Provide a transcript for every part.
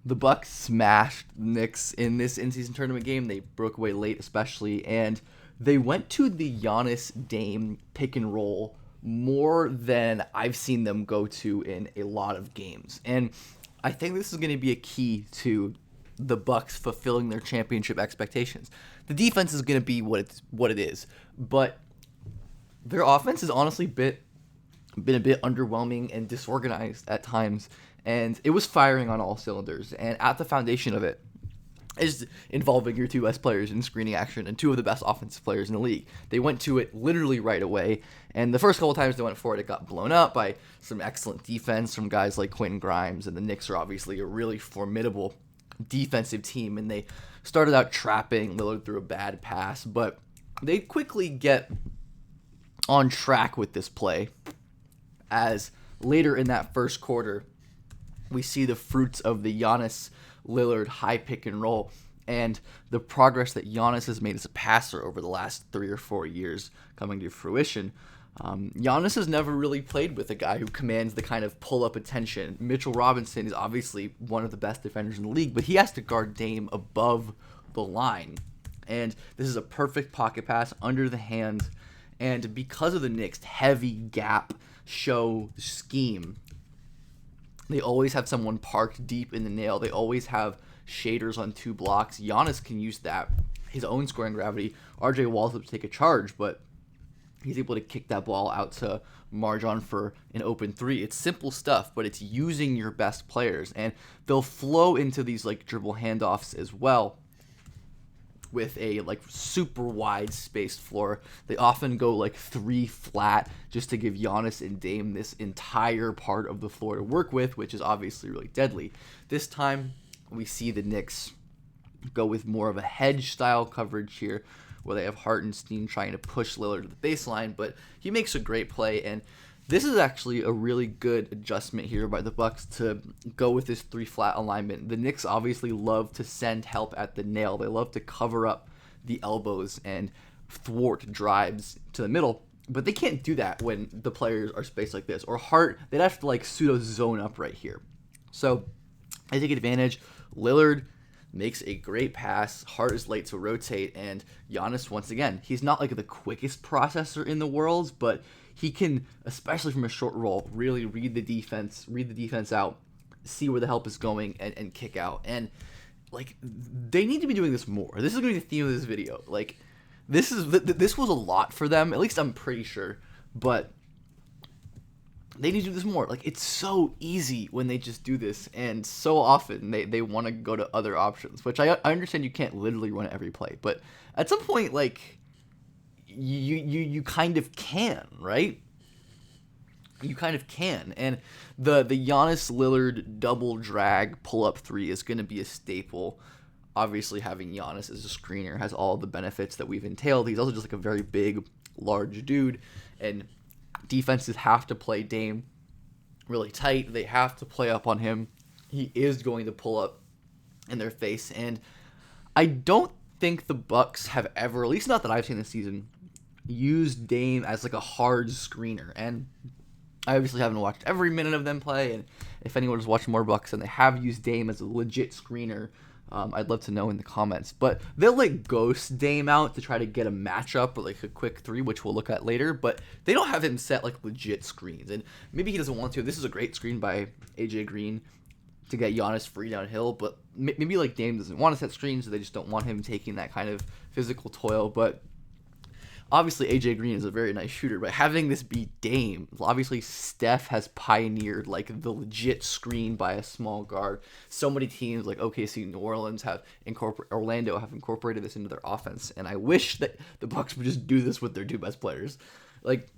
The Bucks smashed Knicks in this in-season tournament game. They broke away late, especially, and they went to the Giannis-Dame pick and roll more than I've seen them go to in a lot of games. And I think this is going to be a key to the Bucks fulfilling their championship expectations. The defense is going to be what it is, but their offense has honestly been a bit underwhelming and disorganized at times, and it was firing on all cylinders. And at the foundation of it is involving your two best players in screening action and two of the best offensive players in the league. They went to it literally right away, and the first couple times they went for it, it got blown up by some excellent defense from guys like Quentin Grimes, and the Knicks are obviously a really formidable defensive team, and they started out trapping Lillard through a bad pass, but they quickly get on track with this play as later in that first quarter we see the fruits of the Giannis Lillard high pick and roll and the progress that Giannis has made as a passer over the last 3 or 4 years coming to fruition. Giannis has never really played with a guy who commands the kind of pull-up attention. Mitchell Robinson is obviously one of the best defenders in the league, but he has to guard Dame above the line. And this is a perfect pocket pass under the hand. And because of the Knicks' heavy gap show scheme, they always have someone parked deep in the nail. They always have shaders on 2 blocks. Giannis can use that, his own scoring gravity. RJ Walls to take a charge, but he's able to kick that ball out to Marjon for an open 3. It's simple stuff, but it's using your best players, and they'll flow into these like dribble handoffs as well with a like super wide spaced floor. They often go like 3 flat just to give Giannis and Dame this entire part of the floor to work with, which is obviously really deadly. This time we see the Knicks go with more of a hedge style coverage here, where they have Hartenstein trying to push Lillard to the baseline, but he makes a great play, and this is actually a really good adjustment here by the Bucks to go with this 3 flat alignment. The Knicks obviously love to send help at the nail. They love to cover up the elbows and thwart drives to the middle, but they can't do that when the players are spaced like this. Or they'd have to like pseudo zone up right here. So they take advantage. Lillard makes a great pass. Hart is late to rotate, and Giannis, once again, he's not like the quickest processor in the world, but he can, especially from a short roll, really read the defense out, see where the help is going, and kick out. And like, they need to be doing this more. This is going to be the theme of this video. Like, this was a lot for them, at least I'm pretty sure, but they need to do this more. Like, it's so easy when they just do this, and so often they want to go to other options, which I understand you can't literally run every play, but at some point, like, you kind of can, right? You kind of can. And the Giannis Lillard double drag pull-up 3 is going to be a staple. Obviously, having Giannis as a screener has all the benefits that we've entailed. He's also just like a very big, large dude, and defenses have to play Dame really tight. They have to play up on him. He is going to pull up in their face, and I don't think the Bucks have ever, at least not that I've seen this season, used Dame as like a hard screener. And I obviously haven't watched every minute of them play, and if anyone is watching more Bucks and they have used Dame as a legit screener, I'd love to know in the comments. But they'll like ghost Dame out to try to get a matchup or like a quick 3, which we'll look at later, but they don't have him set like legit screens. And maybe he doesn't want to. This is a great screen by AJ Green to get Giannis free downhill, but maybe like Dame doesn't want to set screens, so they just don't want him taking that kind of physical toil. But obviously, AJ Green is a very nice shooter, but having this be Dame, obviously Steph has pioneered like the legit screen by a small guard. So many teams like OKC, New Orleans Orlando have incorporated this into their offense, and I wish that the Bucks would just do this with their 2 best players. Like,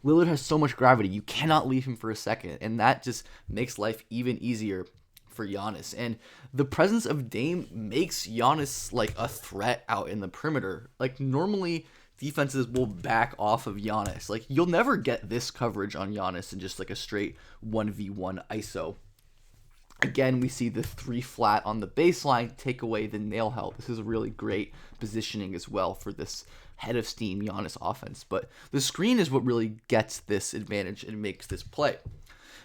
Lillard has so much gravity, you cannot leave him for a second, and that just makes life even easier for Giannis. And the presence of Dame makes Giannis like a threat out in the perimeter. Like, normally defenses will back off of Giannis. Like, you'll never get this coverage on Giannis in just like a straight 1v1 ISO. Again, we see the 3 flat on the baseline take away the nail help. This is really great positioning as well for this head of steam Giannis offense. But the screen is what really gets this advantage and makes this play.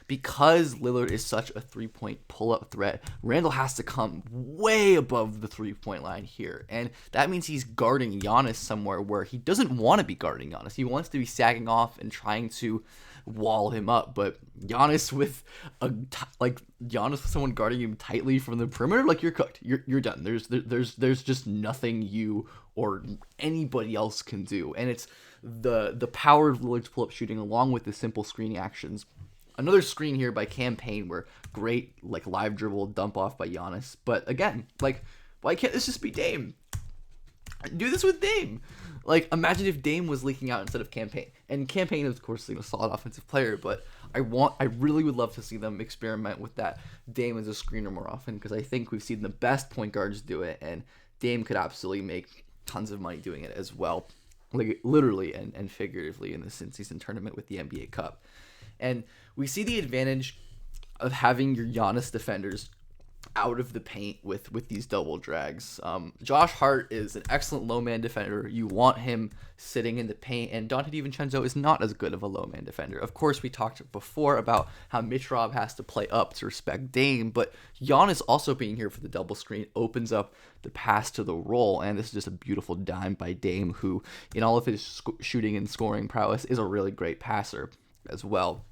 because Lillard is such a three-point pull-up threat, Randle has to come way above the three-point line here. And that means he's guarding Giannis somewhere where he doesn't want to be guarding Giannis. He wants to be sagging off and trying to wall him up. But Giannis with someone guarding him tightly from the perimeter, like, you're cooked. You're done. There's just nothing you or anybody else can do. And it's the power of Lillard's pull-up shooting along with the simple screening actions. Another screen here by Campaign where great like live dribble dump off by Giannis. But again, like, why can't this just be Dame? Do this with Dame. Like, imagine if Dame was leaking out instead of Campaign. And Campaign is, of course, a solid offensive player, but I really would love to see them experiment with that Dame as a screener more often, because I think we've seen the best point guards do it, and Dame could absolutely make tons of money doing it as well, like literally and figuratively in this in-season tournament with the NBA Cup. And we see the advantage of having your Giannis defenders out of the paint with these double drags. Josh Hart is an excellent low man defender. You want him sitting in the paint, and Dante DiVincenzo is not as good of a low man defender. Of course, we talked before about how Mitch Rob has to play up to respect Dame, but Giannis also being here for the double screen opens up the pass to the roll, and this is just a beautiful dime by Dame, who, in all of his shooting and scoring prowess, is a really great passer as well.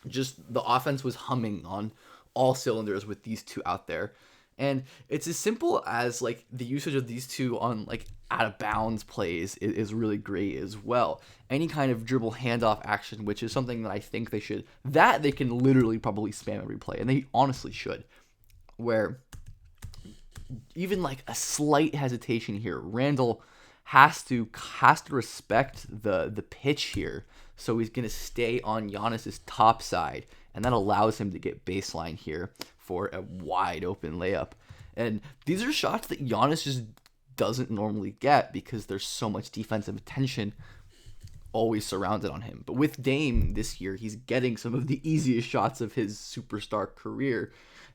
Just the offense was humming on all cylinders with these two out there. And it's as simple as like the usage of these two on like out of bounds plays is really great as well. Any kind of dribble handoff action, which is something that I think they can literally probably spam every play, and they honestly should, where even like a slight hesitation here, Randle has to respect the pitch here. So he's going to stay on Giannis's top side, and that allows him to get baseline here for a wide open layup. And these are shots that Giannis just doesn't normally get because there's so much defensive attention always surrounded on him. But with Dame this year, he's getting some of the easiest shots of his superstar career.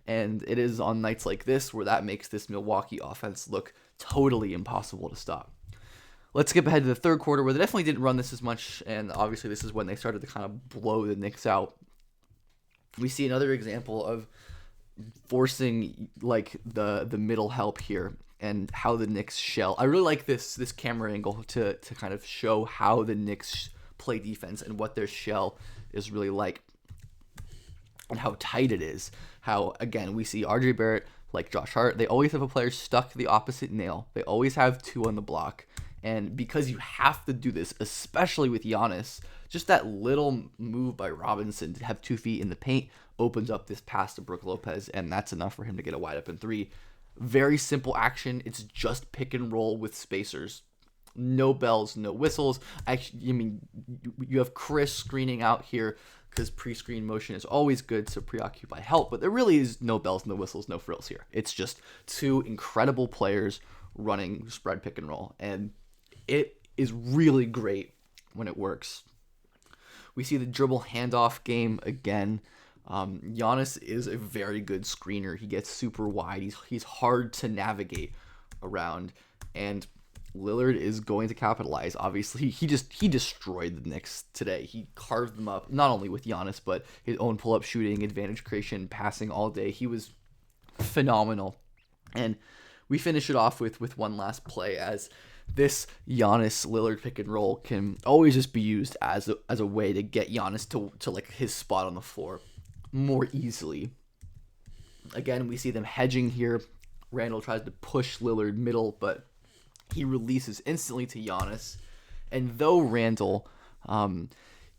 And it is on nights like this where that makes this Milwaukee offense look totally impossible to stop. Let's skip ahead to the third quarter, where they definitely didn't run this as much, and obviously this is when they started to kind of blow the Knicks out. We see another example of forcing like the middle help here and how the Knicks shell. I really like this camera angle to kind of show how the Knicks play defense and what their shell is really like and how tight it is. How, again, we see RJ Barrett, like Josh Hart, they always have a player stuck to the opposite nail. They always have two on the block. And because you have to do this, especially with Giannis, just that little move by Robinson to have 2 feet in the paint opens up this pass to Brook Lopez, and that's enough for him to get a wide open three. Very simple action. It's just pick and roll with spacers. No bells, no whistles. Actually, I mean, you have Chris screening out here because pre-screen motion is always good, so preoccupy help, but there really is no bells, no whistles, no frills here. It's just two incredible players running spread pick and roll, and it is really great when it works. We see the dribble handoff game again. Giannis is a very good screener. He gets super wide. He's hard to navigate around, and Lillard is going to capitalize. Obviously, he destroyed the Knicks today. He carved them up, not only with Giannis, but his own pull-up shooting, advantage creation, passing all day. He was phenomenal. And we finish it off with one last play, as this Giannis Lillard pick and roll can always just be used as a way to get Giannis to like his spot on the floor more easily. Again, we see them hedging here. Randle tries to push Lillard middle, but he releases instantly to Giannis. And though Randle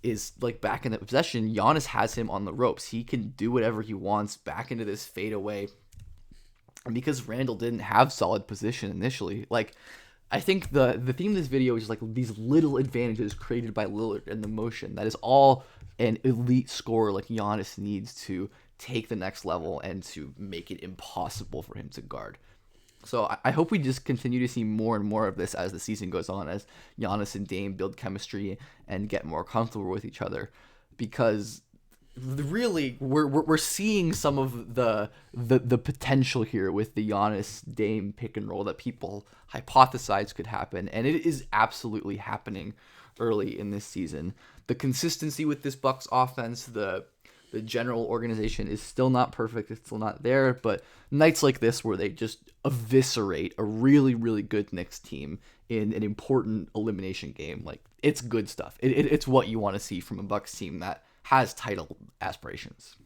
is like back in the possession, Giannis has him on the ropes. He can do whatever he wants back into this fadeaway. And because Randle didn't have solid position initially, like, I think the theme of this video is like these little advantages created by Lillard and the motion. That is all an elite scorer like Giannis needs to take the next level and to make it impossible for him to guard. So I hope we just continue to see more and more of this as the season goes on, as Giannis and Dame build chemistry and get more comfortable with each other, because really we're seeing some of the potential here with the Giannis Dame pick and roll that people hypothesized could happen, and it is absolutely happening early in this season. The consistency with this Bucks offense, the The general organization is still not perfect. It's still not there. But nights like this where they just eviscerate a really, really good Knicks team in an important elimination game, like, it's good stuff. It's what you want to see from a Bucks team that has title aspirations.